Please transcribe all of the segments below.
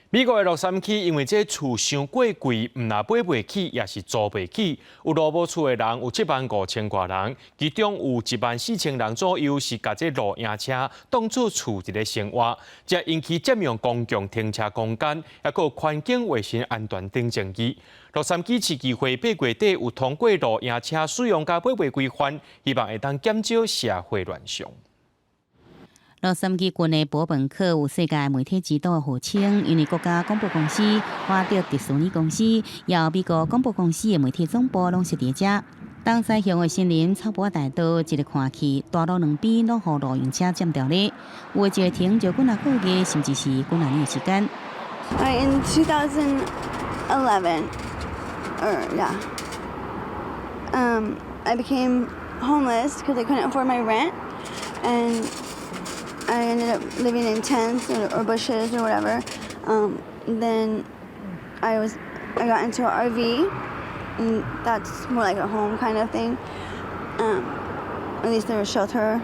美国的洛杉矶因为这厝伤过贵，唔但买袂起，也是租袂起。有落无厝的人有75000多人，其中有14000人左右是把这露营车当作厝一个生活，这引起占用公共停车空间，也有环境卫生安全等争议。洛杉矶市议会8月底有通过露营车使用甲买卖规范，希望会当减少社会乱象。洛杉矶郡的伯本克有世界媒体之都的号称，因为国家广播公司、华特迪士尼公司，也有美国广播公司的媒体总部拢是伫遮。东西向的森林草坡大道，一个看去，大路两边拢互露营车占掉咧，有的一个停就几啊个月，甚至是几啊年的时间。In 2011, I became homeless because I couldn't afford my rent, and I ended up living in tents or bushes or whatever. Then I got into an RV, and that's more like a home kind of thing. At least there was shelter.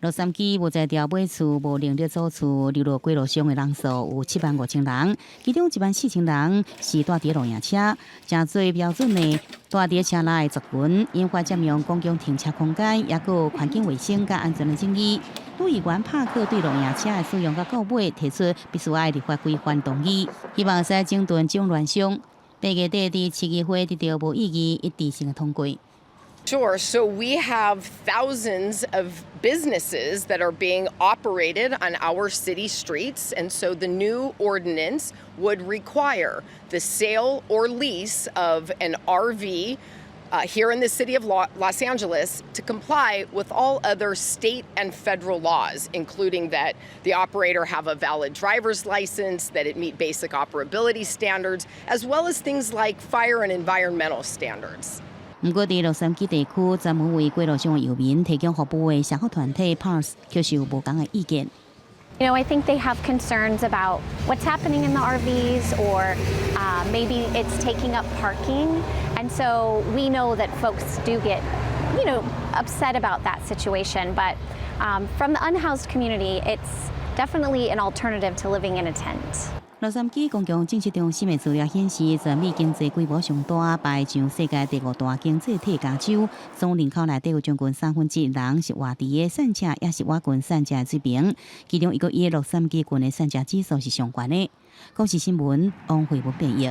洛杉矶无在条买厝、无能力租厝、流落街路上的人数有75000人，其中14000人是住伫露营车，真最标准的住伫车内的族群，引发占用公共停车空间，也有环境卫生甲安全的争议。路议员帕克对露营车的使用甲购买提出必须要立法规范动议，希望使整顿这种乱象。8月底伫市议会得到无异议一致性的通过。Sure. So we have thousands of businesses that are being operated on our city streets. And so the new ordinance would require the sale or lease of an RV here in the city of Los Angeles to comply with all other state and federal laws, including that the operator have a valid driver's license, that it meet basic operability standards, as well as things like fire and environmental standards. 不过，伫洛杉矶地区专门为街路上的游民提供服务的社福团体 PARS 却是有无同的意见。You know, I think they have concerns about what's happening in the RVs, or maybe it's taking up parking, and so we know that folks do get, upset about that situation. But from the unhoused community, it's definitely an alternative to living in a tent. 洛杉矶公共政策中心的资料显示，全美经济规模上大，排上世界第5大经济体加州，总人口内底有将近1/3人是外地的，产值也是我郡产值的水平。其中一个月洛杉矶郡的产值指数是上悬的。国视新闻王慧文编译。